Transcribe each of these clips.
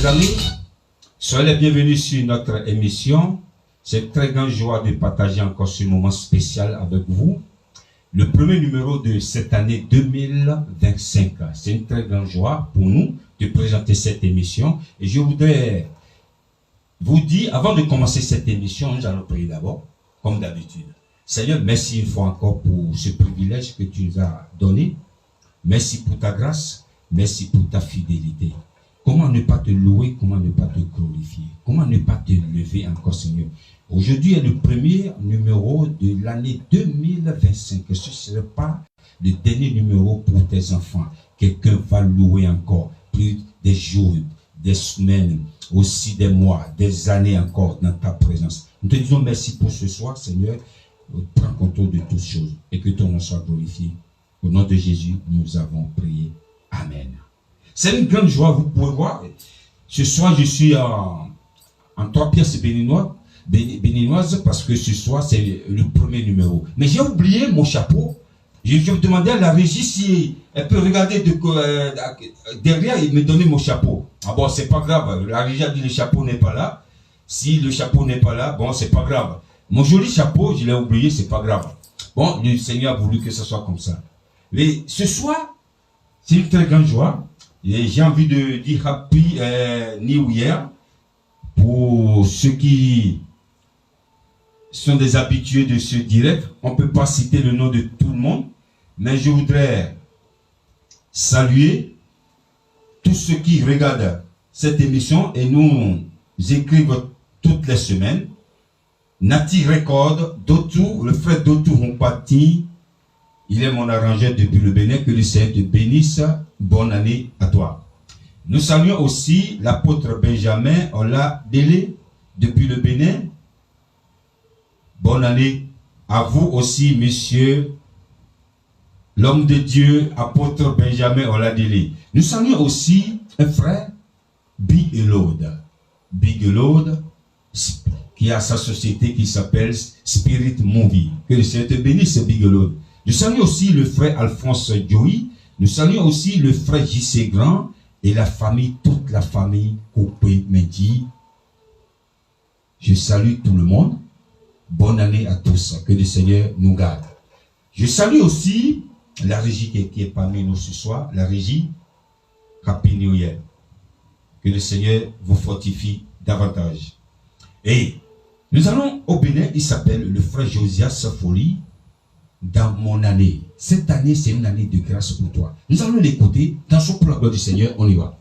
Chers amis, soyez les bienvenus sur notre émission. C'est une très grande joie de partager encore ce moment spécial avec vous. Le premier numéro de cette année 2025. C'est une très grande joie pour nous de présenter cette émission. Et je voudrais vous dire, avant de commencer cette émission, nous allons prier d'abord, comme d'habitude. Seigneur, merci une fois encore pour ce privilège que tu nous as donné. Merci pour ta grâce. Merci pour ta fidélité. Comment ne pas te louer, comment ne pas te glorifier, comment ne pas te lever encore, Seigneur. Aujourd'hui est le premier numéro de l'année 2025. Ce ne serait pas le dernier numéro pour tes enfants. Quelqu'un va louer encore plus des jours, des semaines, aussi des mois, des années encore dans ta présence. Nous te disons merci pour ce soir, Seigneur. Prends contrôle de toutes choses et que ton nom soit glorifié. Au nom de Jésus, nous avons prié. Amen. C'est une grande joie, vous pouvez voir. Ce soir, je suis en 3 pièces béninoises parce que ce soir, c'est le premier numéro. Mais j'ai oublié mon chapeau. Je vais demander à la régie si elle peut regarder derrière et me donner mon chapeau. Ah bon, c'est pas grave. La régie a dit le chapeau n'est pas là. Si le chapeau n'est pas là, bon, c'est pas grave. Mon joli chapeau, je l'ai oublié, c'est pas grave. Bon, le Seigneur a voulu que ce soit comme ça. Mais ce soir, c'est une très grande joie. Et j'ai envie de dire Happy New Year pour ceux qui sont des habitués de ce direct. On ne peut pas citer le nom de tout le monde, mais je voudrais saluer tous ceux qui regardent cette émission et nous écrivent toutes les semaines. Nati Record, Dotou, le frère Dotou Humpati, il est mon arrangeur depuis le Bénin, que le Seigneur te bénisse. Bonne année à toi. Nous saluons aussi l'apôtre Benjamin Oladele depuis le Bénin. Bonne année à vous aussi, monsieur l'homme de Dieu, apôtre Benjamin Oladele. Nous saluons aussi un frère, Big Elode. Big Elode, qui a sa société qui s'appelle Spirit Movie. Que le Seigneur te bénisse, Big Elode. Nous saluons aussi le frère Alphonse Joey. Nous saluons aussi le frère J.C. Grand et la famille, toute la famille Koupé Medi. Je salue tout le monde. Bonne année à tous. Que le Seigneur nous garde. Je salue aussi la régie qui est parmi nous ce soir. La régie Happy New Year. Que le Seigneur vous fortifie davantage. Et nous allons au Bénin. Il s'appelle le frère Josias Folie. Dans mon année. Cette année, c'est une année de grâce pour toi. Nous allons l'écouter. Dans son pour la gloire du Seigneur, on y va.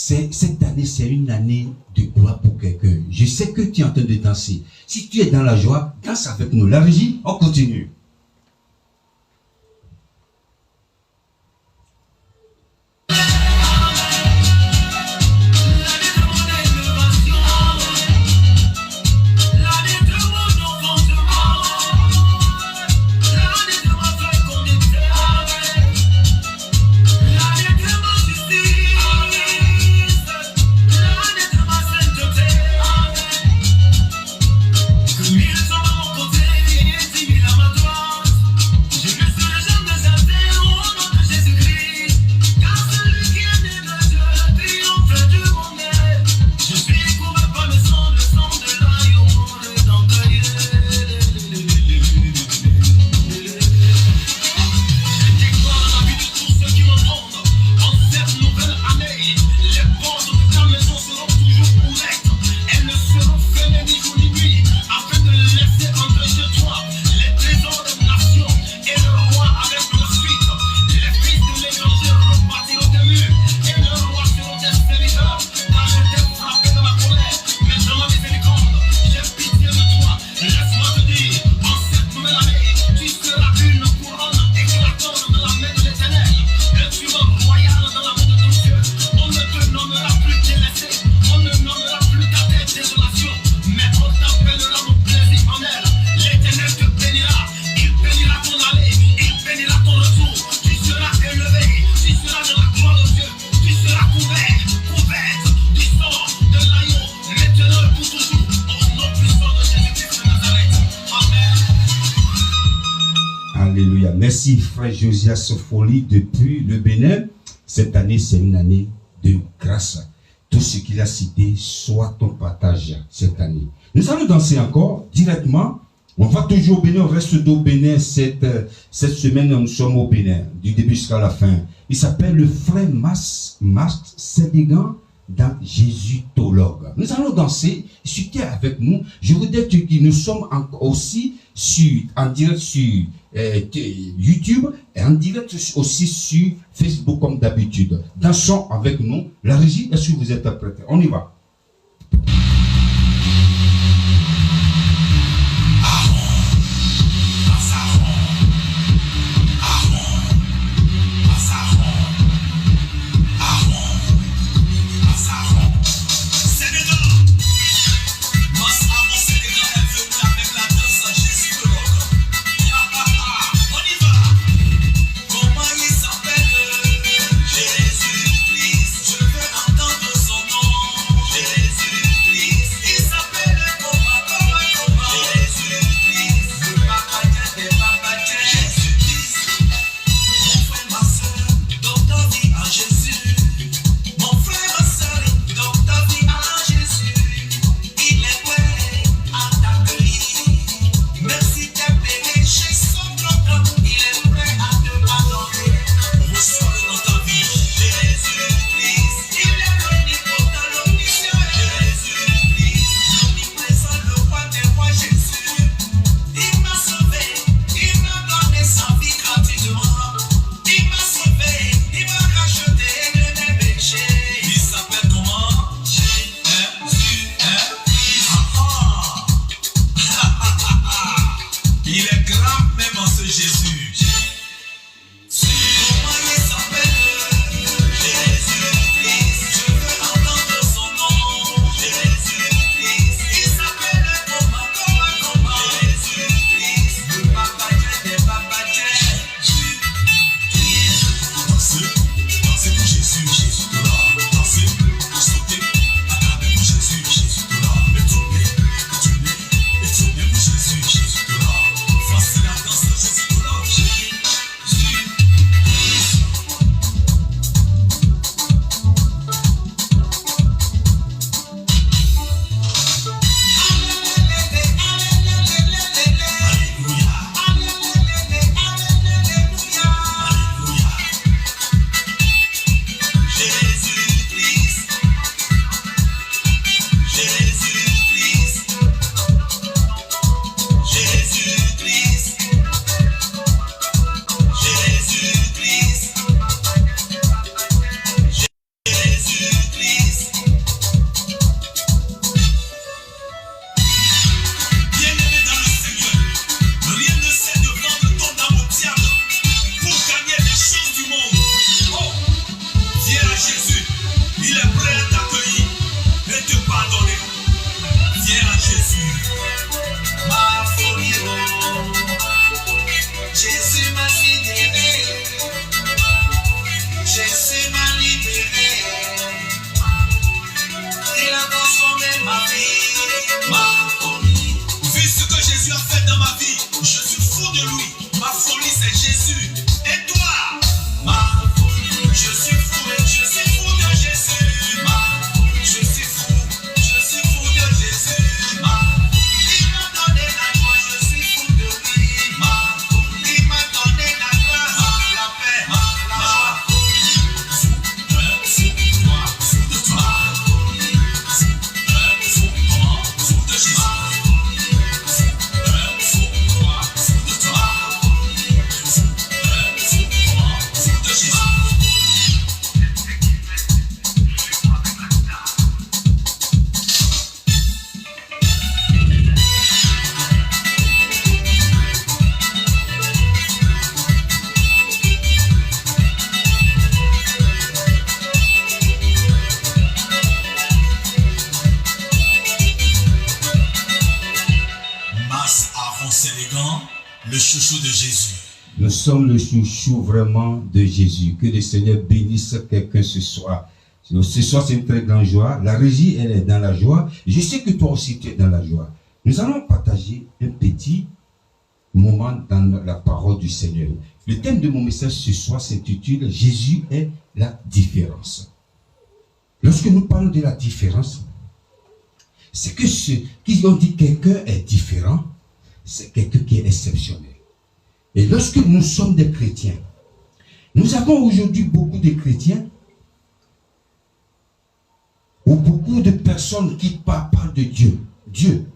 cette année, c'est une année de gloire pour quelqu'un. Je sais que tu es en train de danser. Si tu es dans la joie, danse avec nous. La régie, on continue. Alléluia. Merci frère Josias Folie depuis le Bénin. Cette année, c'est une année de grâce. Tout ce qu'il a cité soit ton partage cette année. Nous allons danser encore directement. On va toujours au Bénin, on reste au Bénin cette semaine, nous sommes au Bénin, du début jusqu'à la fin. Il s'appelle le frère Mas Sénégan dans Jésusologue. Nous allons danser, si tu es avec nous, je voudrais te dire que nous sommes aussi en direct sur YouTube et en direct aussi sur Facebook comme d'habitude. Dansons avec nous. La régie, est-ce que vous êtes prêts? On y va. Jésus-Christ, je veux entendre son nom. chouchou de Jésus. Nous sommes le chouchou vraiment de Jésus. Que le Seigneur bénisse quelqu'un ce soir. Ce soir, c'est une très grande joie. La régie, elle est dans la joie. Je sais que toi aussi, tu es dans la joie. Nous allons partager un petit moment dans la parole du Seigneur. Le thème de mon message ce soir s'intitule « Jésus est la différence ». Lorsque nous parlons de la différence, c'est que ceux qui ont dit quelqu'un est différent, c'est quelqu'un qui est exceptionnel. Et lorsque nous sommes des chrétiens, nous avons aujourd'hui beaucoup de chrétiens ou beaucoup de personnes qui parlent de Dieu. Dieu,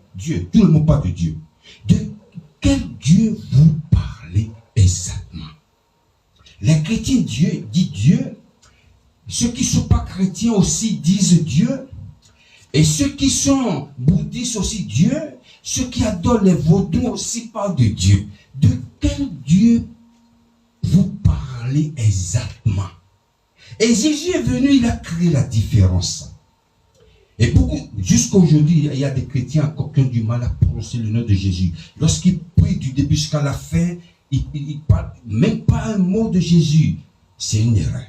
tout le monde parle de Dieu. De quel Dieu vous parlez exactement? Les chrétiens disent Dieu, ceux qui ne sont pas chrétiens aussi disent Dieu, et ceux qui sont bouddhistes aussi Dieu, ceux qui adorent les vaudous aussi parlent de Dieu. De quel Dieu vous parlez exactement? Et Jésus est venu, il a créé la différence. Et beaucoup, jusqu'à aujourd'hui, il y a des chrétiens encore qui ont du mal à prononcer le nom de Jésus. Lorsqu'ils prient du début jusqu'à la fin, ils ne parlent même pas un mot de Jésus. C'est une erreur.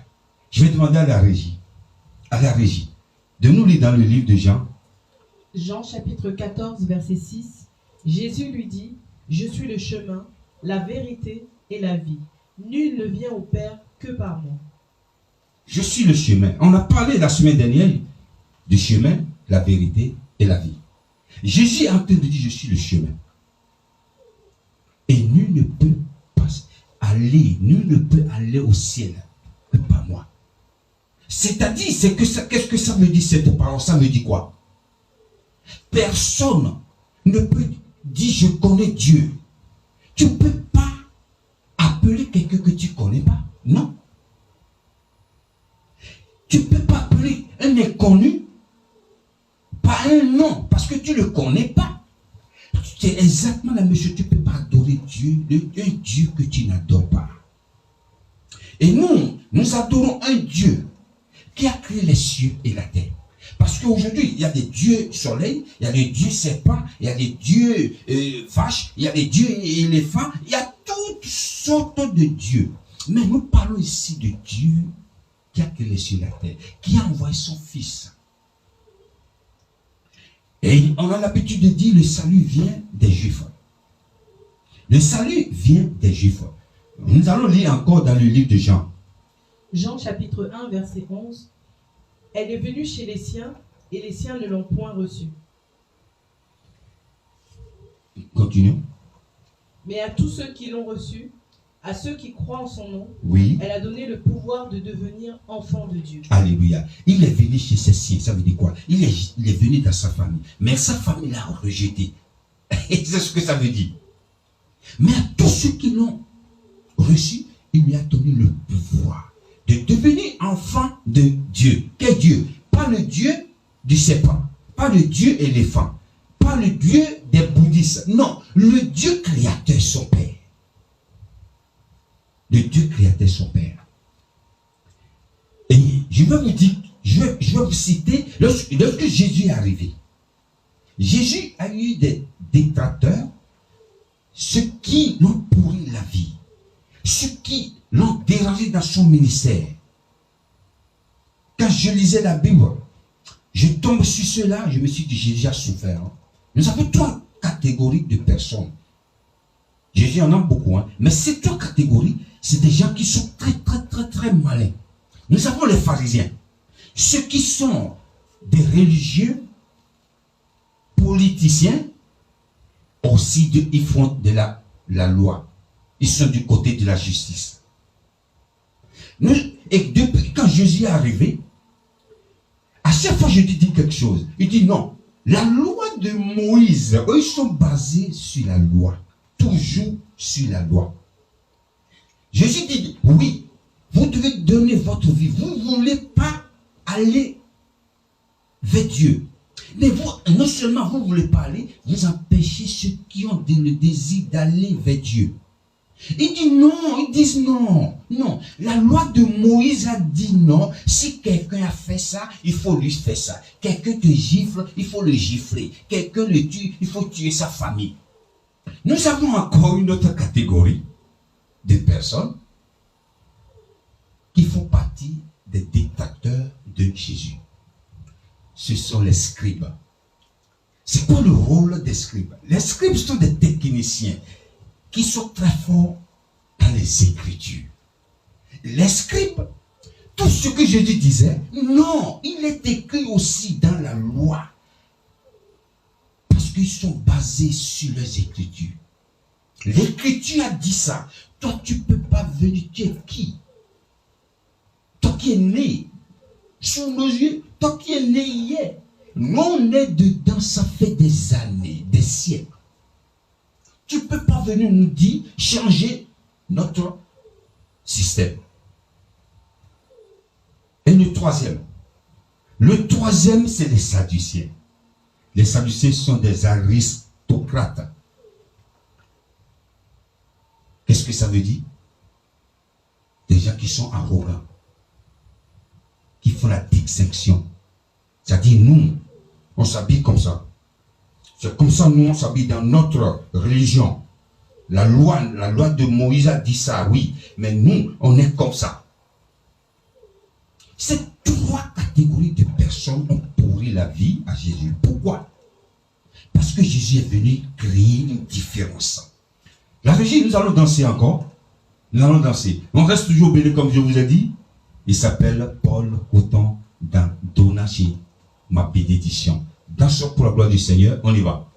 Je vais demander à la régie, de nous lire dans le livre de Jean. Jean chapitre 14, verset 6. Jésus lui dit, « Je suis le chemin, la vérité et la vie. Nul ne vient au Père que par moi. » Je suis le chemin. On a parlé la semaine dernière du chemin, la vérité et la vie. Jésus est en train de dire, je suis le chemin. Et nul ne peut pas aller au ciel que par moi. C'est-à-dire, qu'est-ce que ça veut dire cette parole? Ça veut dire quoi? Personne ne peut dire, je connais Dieu. Tu ne peux pas appeler quelqu'un que tu ne connais pas. Non. Tu ne peux pas appeler un inconnu par un nom, parce que tu ne le connais pas. C'est exactement la même chose. Tu ne peux pas adorer Dieu, un Dieu que tu n'adores pas. Et nous adorons un Dieu qui a créé les cieux et la terre. Parce qu'aujourd'hui, il y a des dieux soleil, il y a des dieux serpents, il y a des dieux vaches, il y a des dieux éléphants, il y a toutes sortes de dieux. Mais nous parlons ici de Dieu qui a créé les cieux et la terre, qui a envoyé son Fils. Et on a l'habitude de dire le salut vient des Juifs. Le salut vient des Juifs. Nous allons lire encore dans le livre de Jean. Jean chapitre 1, verset 11. Elle est venue chez les siens, et les siens ne l'ont point reçue. Continuons. Mais à tous ceux qui l'ont reçue, à ceux qui croient en son nom, oui, elle a donné le pouvoir de devenir enfants de Dieu. Alléluia. Il est venu chez ses siens. Ça veut dire quoi? Il est venu dans sa famille. Mais sa famille l'a rejeté. Et c'est ce que ça veut dire. Mais à tous ceux qui l'ont reçu, il lui a donné le pouvoir de devenir enfant de Dieu. Quel Dieu? Pas le Dieu du serpent, pas le Dieu éléphant, pas le Dieu des bouddhistes. Non, le Dieu créateur, son Père. Le Dieu créateur, son Père. Et je vais vous dire, je vais vous citer, lorsque Jésus est arrivé, Jésus a eu des détracteurs, ceux qui l'ont pourri la vie, ceux qui l'ont dérangé dans son ministère. Quand je lisais la Bible, je tombe sur cela, je me suis dit, Jésus a souffert. Nous avons trois catégories de personnes. Jésus en a beaucoup, mais ces trois catégories, c'est des gens qui sont très malins. Nous avons les pharisiens, ceux qui sont des religieux, politiciens, aussi ils font de la loi. Ils sont du côté de la justice. Et depuis quand Jésus est arrivé, à chaque fois je dis quelque chose. Il dit non, la loi de Moïse, eux ils sont basés sur la loi. Toujours sur la loi. Jésus dit, oui, vous devez donner votre vie. Vous ne voulez pas aller vers Dieu. Mais vous, non seulement vous ne voulez pas aller, vous empêchez ceux qui ont le désir d'aller vers Dieu. Il dit non, ils disent non, non. La loi de Moïse a dit non. Si quelqu'un a fait ça, il faut lui faire ça. Quelqu'un te gifle, il faut le gifler. Quelqu'un le tue, il faut tuer sa famille. Nous avons encore une autre catégorie de personnes qui font partie des détracteurs de Jésus. Ce sont les scribes. C'est quoi le rôle des scribes? Les scribes sont des techniciens qui sont très forts dans les Écritures. Les scribes, tout ce que Jésus disait, non, il est écrit aussi dans la loi. Parce qu'ils sont basés sur les Écritures. L'Écriture a dit ça. Toi, tu ne peux pas venir. Tu es qui? Toi qui es né sous nos yeux, toi qui es né hier. Nous, on est dedans, ça fait des années, des siècles. Tu ne peux pas venir nous dire, changer notre système. Et le troisième, c'est les Sadducéens. Les Sadducéens sont des aristocrates. Qu'est-ce que ça veut dire? Des gens qui sont arrogants, qui font la distinction. C'est-à-dire, nous, on s'habille comme ça. C'est comme ça, nous, on s'habille dans notre religion. La loi de Moïse a dit ça, oui. Mais nous, on est comme ça. Ces trois catégories de personnes ont pourri la vie à Jésus. Pourquoi? Parce que Jésus est venu créer une différence. La régie, nous allons danser encore. Nous allons danser. On reste toujours béni comme je vous ai dit. Il s'appelle Paul Coton dans Donaché, ma bénédiction. Dansons pour la gloire du Seigneur. On y va.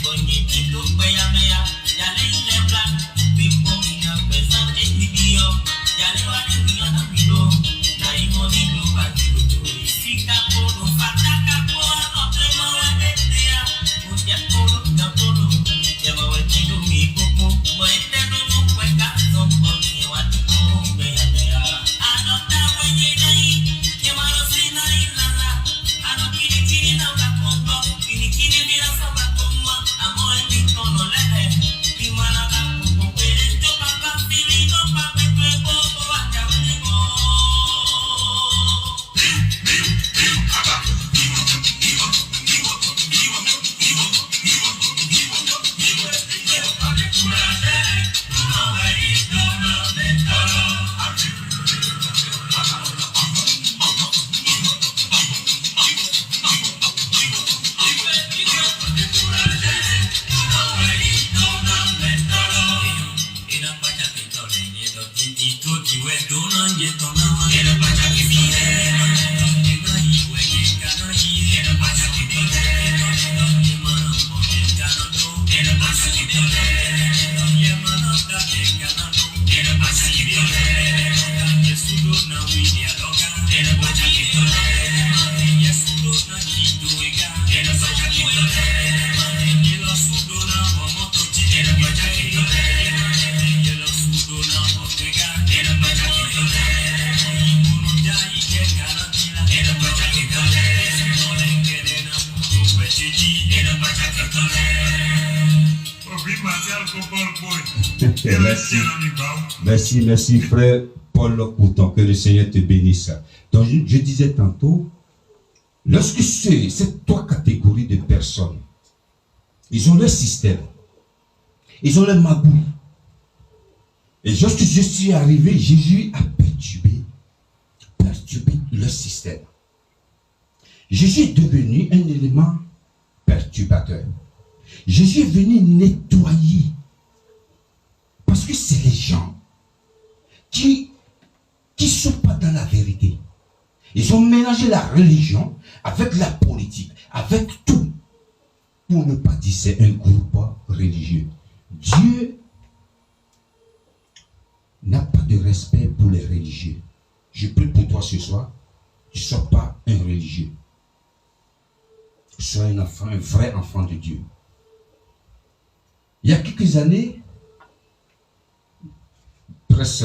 Bonito, bella mea, ya le plan, bimbo, mina, pesa. Merci frère Paul Couton, que le Seigneur te bénisse. Donc je disais tantôt, lorsque ces trois catégories de personnes, ils ont leur système, ils ont leur magouille. Et lorsque je suis arrivé, Jésus a perturbé leur système. Jésus est devenu un élément perturbateur. Jésus est venu nettoyer. Parce que c'est les gens qui ne sont pas dans la vérité. Ils ont mélangé la religion avec la politique, avec tout. Pour ne pas dire c'est un groupe religieux. Dieu n'a pas de respect pour les religieux. Je prie pour toi ce soir, tu ne sois pas un religieux. Sois un enfant, un vrai enfant de Dieu. Il y a quelques années, presque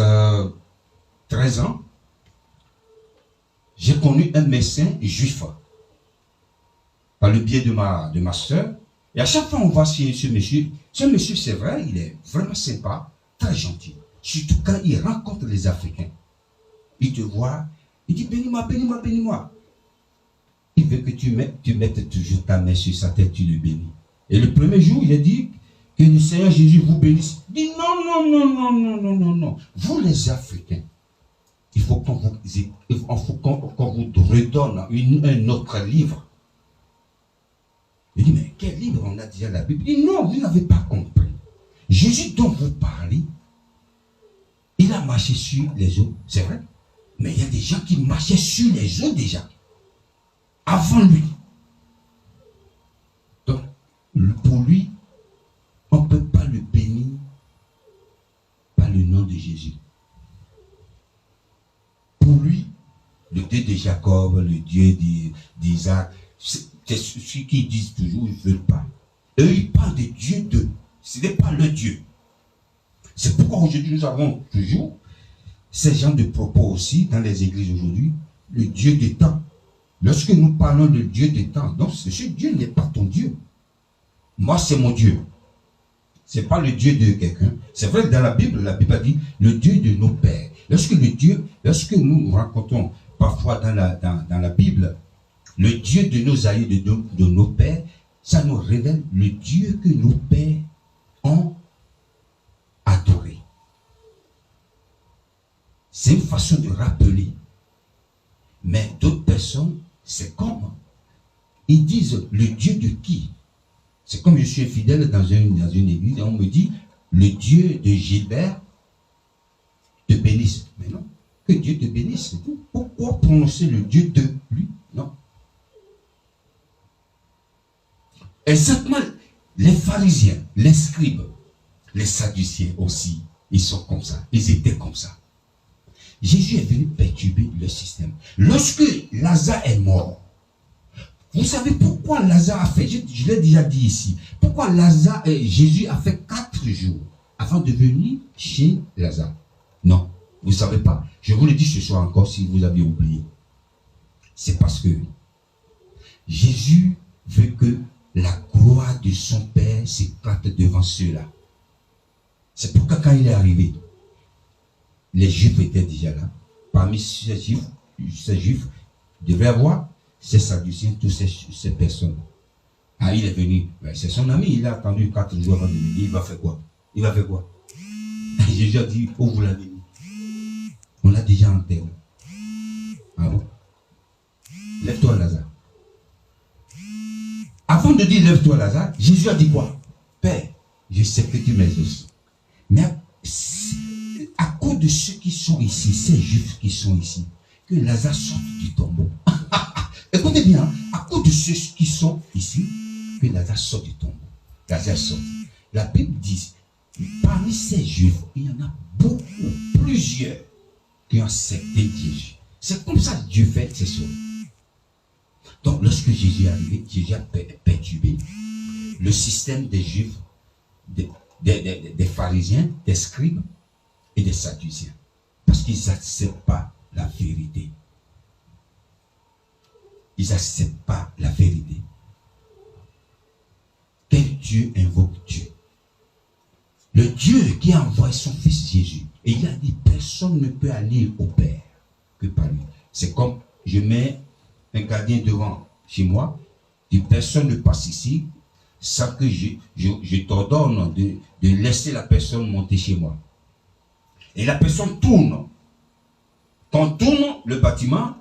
13 ans, j'ai connu un médecin juif par le biais de ma soeur. Et à chaque fois on va chez ce monsieur c'est vrai, il est vraiment sympa, très gentil. Surtout quand il rencontre les Africains. Il te voit, il dit bénis-moi, bénis-moi, bénis-moi. Il veut que tu mettes toujours ta main sur sa tête, tu le bénis. Et le premier jour, il a dit que le Seigneur Jésus vous bénisse. Il dit non, non, non, non, non, non, non, non. Vous les Africains, il faut qu'on vous redonne un autre livre. Il dit, mais quel livre? On a déjà la Bible. Il dit non, vous n'avez pas compris. Jésus dont vous parlez, il a marché sur les eaux, c'est vrai. Mais il y a des gens qui marchaient sur les eaux déjà. Avant lui. Donc, pour lui, on ne peut pas le bénir par le nom de Jésus. Pour lui, le Dieu de Jacob, le Dieu d'Isaac, c'est ceux qui disent toujours, ils ne veulent pas. Eux, ils parlent de Dieu d'eux. Ce n'est pas le Dieu. C'est pourquoi aujourd'hui, nous avons toujours ces gens de propos aussi dans les églises aujourd'hui, le Dieu des temps. Lorsque nous parlons de Dieu des temps, donc ce Dieu n'est pas ton Dieu. Moi, c'est mon Dieu. Ce n'est pas le Dieu de quelqu'un. C'est vrai que dans la Bible a dit le Dieu de nos pères. Lorsque nous rencontrons parfois dans la Bible, le Dieu de nos aïeux, de nos pères, ça nous révèle le Dieu que nos pères ont adoré. C'est une façon de rappeler. Mais d'autres personnes, c'est comme ils disent le Dieu de qui? C'est comme je suis infidèle dans une église et on me dit le Dieu de Gilbert te bénisse. Mais non, que Dieu te bénisse, c'est tout. Pourquoi prononcer le Dieu de lui? Non. Exactement, les pharisiens, les scribes, les sadduciens aussi, ils sont comme ça, ils étaient comme ça. Jésus est venu perturber le système. Lorsque Lazare est mort, vous savez pourquoi Lazare a fait, je l'ai déjà dit ici, pourquoi Jésus a fait 4 jours avant de venir chez Lazare? Non, vous ne savez pas. Je vous le dis ce soir encore si vous avez oublié. C'est parce que Jésus veut que la gloire de son Père s'éclate devant ceux-là. C'est pourquoi quand il est arrivé, les Juifs étaient déjà là. Parmi ces Juifs devaient avoir ces Sadduciens, toutes ces personnes. Ah, il est venu. C'est son ami, il a attendu 4 jours avant de venir. Il va faire quoi? Il va faire quoi? Jésus a dit, où vous l'avez mis? On l'a déjà enterré. Ah bon? Lève-toi, Lazare. Avant de dire lève-toi, Lazare, Jésus a dit quoi? Père, je sais que tu m'exauces. Mais à cause cause de ceux qui sont ici, ces juifs qui sont ici, que Lazare sorte du tombeau. Écoutez bien, à cause de ceux qui sont ici, que Lazare sort du tombeau. Lazare sort. La Bible dit, parmi ces juifs, il y en a beaucoup, plusieurs, qui ont accepté Jésus. C'est comme ça que Dieu fait ces choses. Donc, lorsque Jésus est arrivé, Jésus a perturbé le système des Juifs, des pharisiens, des scribes et des sadduciens. Parce qu'ils n'acceptent pas la vérité. Ils n'acceptent pas la vérité. Quel Dieu invoque Dieu? Le Dieu qui a envoyé son fils Jésus. Et il a dit, personne ne peut aller au Père que par lui. C'est comme, je mets un gardien devant chez moi, et personne ne passe ici, sans que je t'ordonne de laisser la personne monter chez moi. Et la personne tourne. Quand on tourne le bâtiment,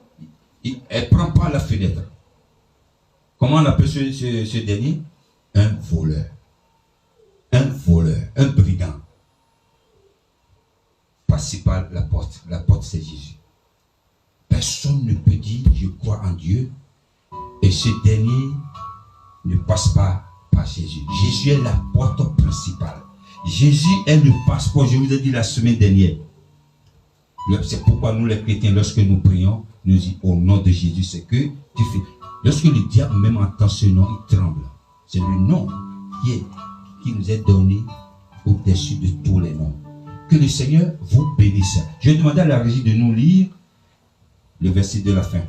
elle ne prend pas la fenêtre. Comment on appelle ce dernier? Un voleur. Un voleur, un brigand. Passez par la porte. La porte, c'est Jésus. Personne ne peut dire, je crois en Dieu, et ce dernier ne passe pas par Jésus. Jésus est la porte principale. Jésus est le passeport. Je vous ai dit la semaine dernière. C'est pourquoi nous, les chrétiens, lorsque nous prions, nous disons au nom de Jésus, c'est que tu fais. Lorsque le diable même entend ce nom, il tremble. C'est le nom qui nous est donné au-dessus de tous les noms. Que le Seigneur vous bénisse. Je vais demander à la régie de nous lire le verset de la fin.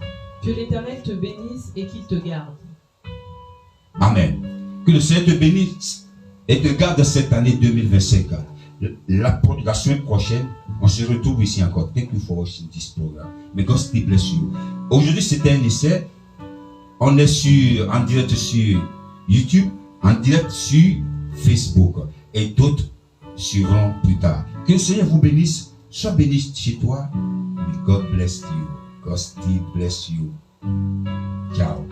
Que l'Éternel te bénisse et qu'il te garde. Amen. Que le Seigneur te bénisse et te garde cette année 2025. La semaine prochaine, on se retrouve ici encore. Thank you for watching this program. May God still bless you. Aujourd'hui, c'était un essai. On est en direct sur YouTube, en direct sur Facebook. Et d'autres suivront plus tard. Que le Seigneur vous bénisse. Sois béni chez toi. May God bless you. God still bless you. Ciao.